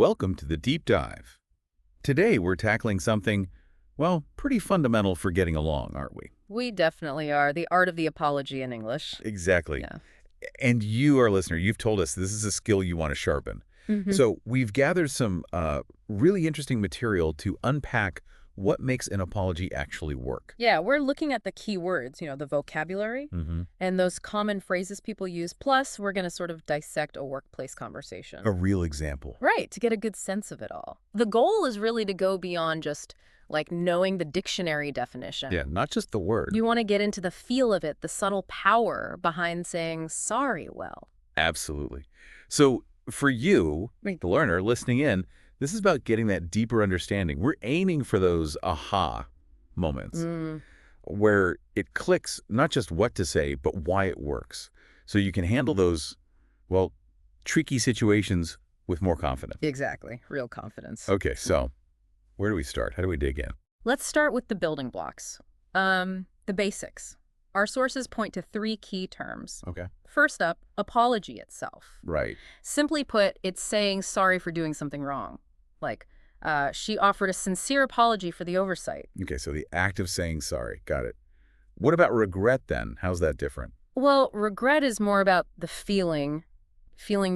Welcome to the Deep Dive. Today we're tackling something, well, pretty fundamental for getting along, aren't we? We definitely are. The art of the apology in English. Exactly. Yeah. And you, our listener, you've told us this is a skill you want to sharpen. hmm So we've gathered some really interesting material to unpack what makes an apology actually work. Yeah, we're looking at the key words, the vocabulary Mm-hmm. and those common phrases people use. Plus, we're going to sort of dissect a workplace conversation. A real example. Right, to get a good sense of it all. The goal is really to go beyond just like knowing the dictionary definition. Yeah, not just the word. You want to get into the feel of it, the subtle power behind saying sorry well. Absolutely. So for you, Right. the learner listening in, this is about getting that deeper understanding. We're aiming for those aha moments Mm, where it clicks not just what to say, but why it works. So you can handle those, well, tricky situations with more confidence. exactly. Real confidence. Okay, so where do we start? How do we dig in? Let's start with the building blocks. The basics. Our sources point to three key terms. Okay. First up, apology itself. Right. Simply put, it's saying sorry for doing something wrong. Like, she offered a sincere apology for the oversight. Okay, so the act of saying sorry. Got it. What about regret then? How's that different? Well, regret is more about the feeling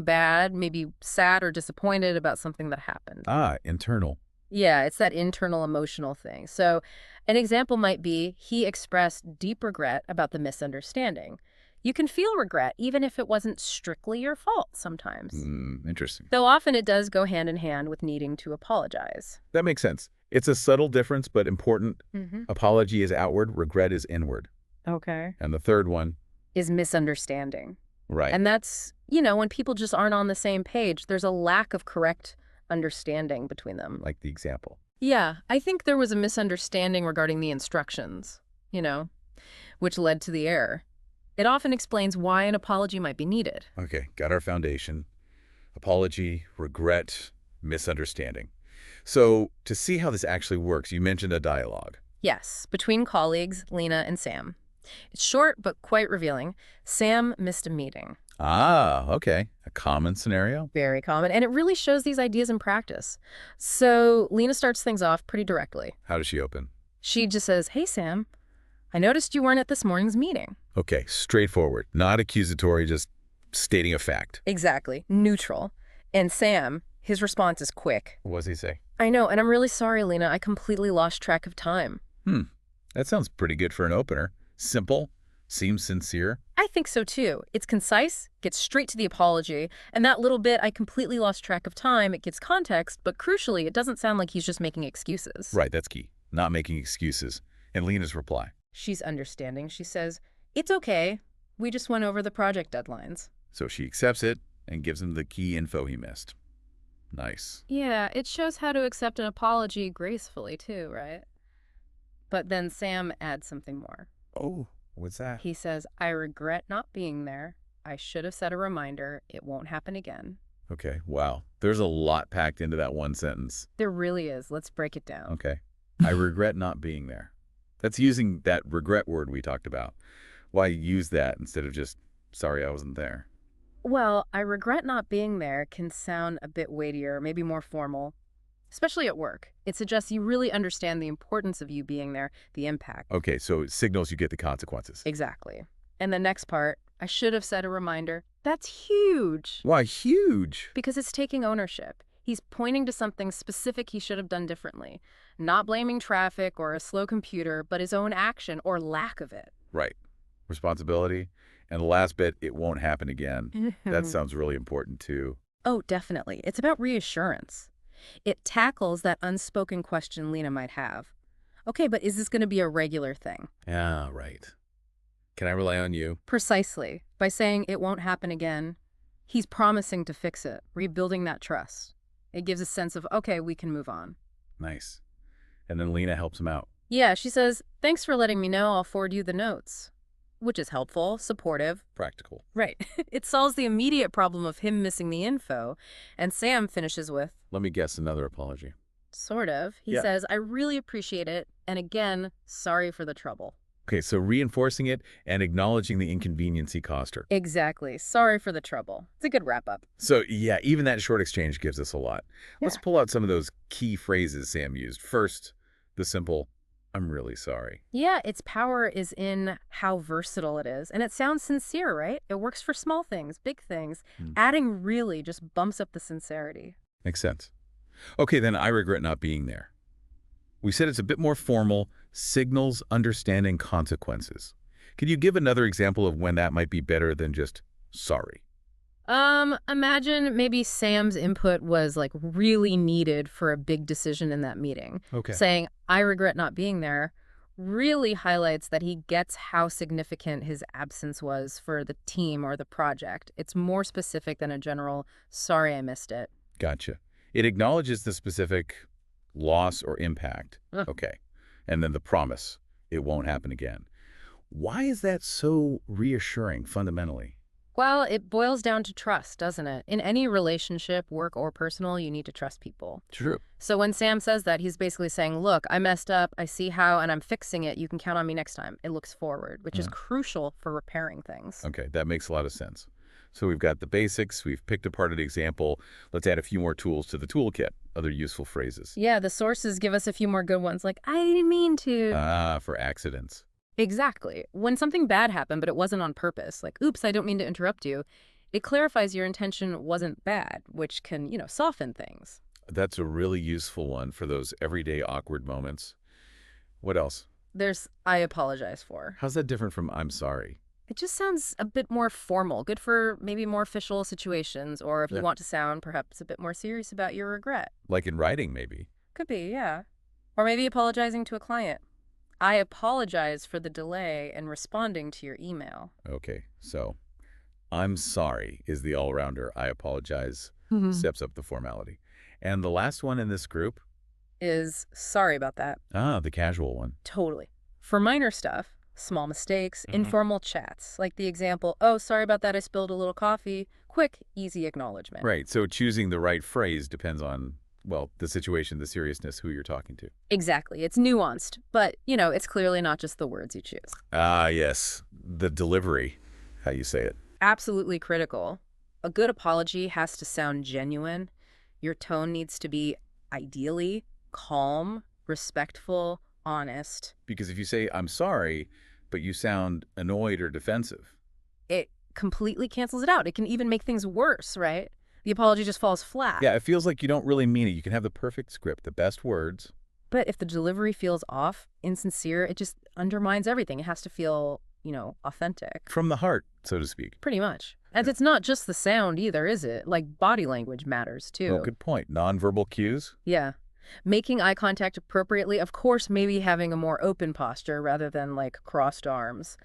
bad, maybe sad or disappointed about something that happened. Ah, internal. Yeah, it's that internal emotional thing. So an example might be he expressed deep regret about the misunderstanding. You can feel regret even if it wasn't strictly your fault sometimes. Interesting. Though often it does go hand in hand with needing to apologize. That makes sense. It's a subtle difference, but important. Apology is outward, regret is inward. Okay. And the third one, Is misunderstanding. right. And that's, when people just aren't on the same page, there's a lack of correct understanding between them. Like the example. Yeah, I think there was a misunderstanding regarding the instructions, which led to the error. It often explains why an apology might be needed. Okay, got our foundation. Apology, regret, misunderstanding. So to see how this actually works, you mentioned a dialogue. Yes, between colleagues, Lena and Sam. It's short but quite revealing. Sam missed a meeting. Ah, okay. A common scenario. Very common, and it really shows these ideas in practice. So Lena starts things off pretty directly. How does she open? She just says, "Hey, Sam, I noticed you weren't at this morning's meeting." Okay, straightforward. Not accusatory, just stating a fact. Exactly. Neutral. And Sam, his response is quick. What does he say? "I know, and I'm really sorry, Lena. I completely lost track of time." That sounds pretty good for an opener. Simple, seems sincere. I think so too. It's concise, gets straight to the apology, and that little bit, "I completely lost track of time," it gives context, but crucially, it doesn't sound like he's just making excuses. Right, that's key. Not making excuses. And Lena's reply. She's understanding. She says, "It's okay. We just went over the project deadlines." So she accepts it and gives him the key info he missed. Nice. Yeah, it shows how to accept an apology gracefully too, right? But then Sam adds something more. Oh, what's that? He says, "I regret not being there. I should have set a reminder. It won't happen again." Okay, wow. There's a lot packed into that one sentence. There really is. Let's break it down. Okay. I regret not being there. That's using that regret word we talked about. Why use that instead of just, sorry I wasn't there? Well, "I regret not being there" can sound a bit weightier, maybe more formal, especially at work. It suggests you really understand the importance of you being there, the impact. Okay, so it signals you get the consequences. Exactly. And the next part, "I should have set a reminder." That's huge Why, huge. because it's taking ownership. He's pointing to something specific he should have done differently, not blaming traffic or a slow computer, but his own action or lack of it. Right. Responsibility. And the last bit, it won't happen again. That sounds really important too. Oh, definitely. It's about reassurance. It tackles that unspoken question Lena might have. Okay, but is this going to be a regular thing? Yeah, right. Can I rely on you? Precisely. By saying it won't happen again, he's promising to fix it, rebuilding that trust. It gives a sense of, okay, we can move on. Nice. And then Lena helps him out. Yeah, she says, "Thanks for letting me know. I'll forward you the notes." Which is helpful, supportive. Practical. Right. It solves the immediate problem of him missing the info. And Sam finishes with, Let me guess another apology. sort of. He Yeah. says, "I really appreciate it. And again, sorry for the trouble." Okay, so reinforcing it and acknowledging the inconvenience he caused her. Exactly. Sorry for the trouble. It's a good wrap-up. So, yeah, even that short exchange gives us a lot. Let's Yeah. pull out some of those key phrases Sam used. First, the simple, I'm really sorry. Yeah, its power is in how versatile it is. And it sounds sincere, right? It works for small things, big things. Hmm. Adding really just bumps up the sincerity. Makes sense. Okay, then I regret not being there. We said it's a bit more formal, signals understanding consequences. Can you give another example of when that might be better than just sorry? Imagine maybe Sam's input was like really needed for a big decision in that meeting. Okay. Saying, I regret not being there, really highlights that he gets how significant his absence was for the team or the project. It's more specific than a general, sorry I missed it. Gotcha. It acknowledges the specific loss or impact. Ugh. Okay. And then the promise, it won't happen again. Why is that so reassuring fundamentally? Well, it boils down to trust, doesn't it? In any relationship, work or personal, you need to trust people. True. So when Sam says that, he's basically saying, look, I messed up, I see how, and I'm fixing it. You can count on me next time. It looks forward, which is Yeah. crucial for repairing things. Okay, that makes a lot of sense. So we've got the basics, we've picked apart an example. Let's add a few more tools to the toolkit, other useful phrases. Yeah, the sources give us a few more good ones, like, I didn't mean to. Ah, for accidents. Exactly. When something bad happened, but it wasn't on purpose, like, oops, I don't mean to interrupt you, it clarifies your intention wasn't bad, which can, soften things. That's a really useful one for those everyday awkward moments. What else? There's, I apologize for. How's that different from I'm sorry? It just sounds a bit more formal, good for maybe more official situations, or if you Yeah. want to sound perhaps a bit more serious about your regret. Like in writing, maybe. Could be, yeah. Or maybe apologizing to a client. I apologize for the delay in responding to your email. Okay, so I'm sorry is the all-rounder. I apologize steps up the formality. And the last one in this group, Is sorry about that. the casual one. Totally. For minor stuff, small mistakes, Mhm. informal chats, like the example, oh, sorry about that, I spilled a little coffee. Quick, easy acknowledgement. Right, so choosing the right phrase depends on, well, the situation, the seriousness, who you're talking to. Exactly. It's nuanced, but, it's clearly not just the words you choose. Ah, yes, the delivery, how you say it. Absolutely critical. A good apology has to sound genuine. Your tone needs to be ideally calm, respectful, honest. Because if you say, I'm sorry, but you sound annoyed or defensive. It completely cancels it out. It can even make things worse, right? The apology just falls flat. Yeah, it feels like you don't really mean it. You can have the perfect script, the best words. But if the delivery feels off, insincere, it just undermines everything. It has to feel, authentic. From the heart, so to speak. Pretty much. And it's not just the sound either, is it? Like body language matters too. Oh, good point. Nonverbal cues? Yeah. Making eye contact appropriately, of course, maybe having a more open posture rather than like crossed arms.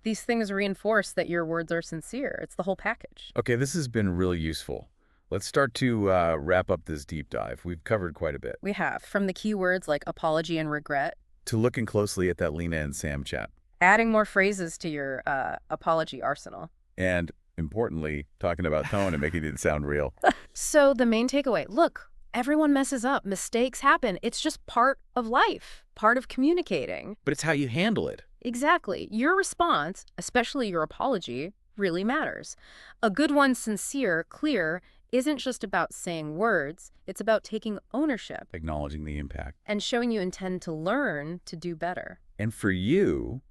These things reinforce that your words are sincere. It's the whole package. Okay, this has been really useful. Let's start to wrap up this deep dive. We've covered quite a bit. We have, from the keywords like apology and regret, To looking closely at that Lena and Sam chat. adding more phrases to your apology arsenal. And importantly, talking about tone and making it sound real. So the main takeaway, look, everyone messes up. Mistakes happen. It's just part of life, part of communicating. But it's how you handle it. Exactly. Your response, especially your apology, really matters. A good one, sincere, clear, isn't just about saying words. It's about taking ownership Acknowledging the impact. and showing you intend to learn to do better. And for you,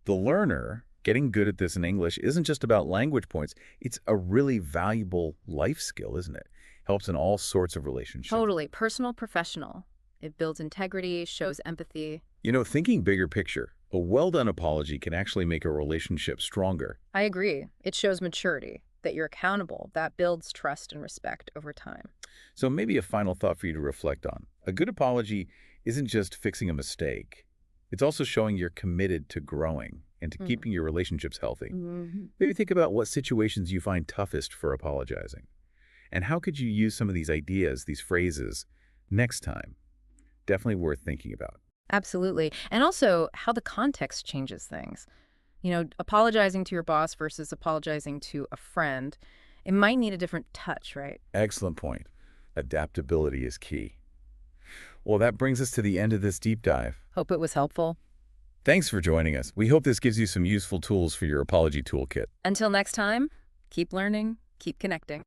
the learner, getting good at this in English isn't just about language points. It's a really valuable life skill, isn't it? Helps in all sorts of relationships. Totally. Personal, professional. It builds integrity, shows empathy. Thinking bigger picture, a well-done apology can actually make a relationship stronger. I agree. It shows maturity, that you're accountable. That builds trust and respect over time. So maybe a final thought for you to reflect on. A good apology isn't just fixing a mistake. It's also showing you're committed to growing and to keeping your relationships healthy. Maybe think about what situations you find toughest for apologizing. And how could you use some of these ideas, these phrases, next time? Definitely worth thinking about. Absolutely. And also how the context changes things. Apologizing to your boss versus apologizing to a friend, it might need a different touch, right? Excellent point. Adaptability is key. Well, that brings us to the end of this deep dive. Hope it was helpful. Thanks for joining us. We hope this gives you some useful tools for your apology toolkit. Until next time, keep learning, keep connecting.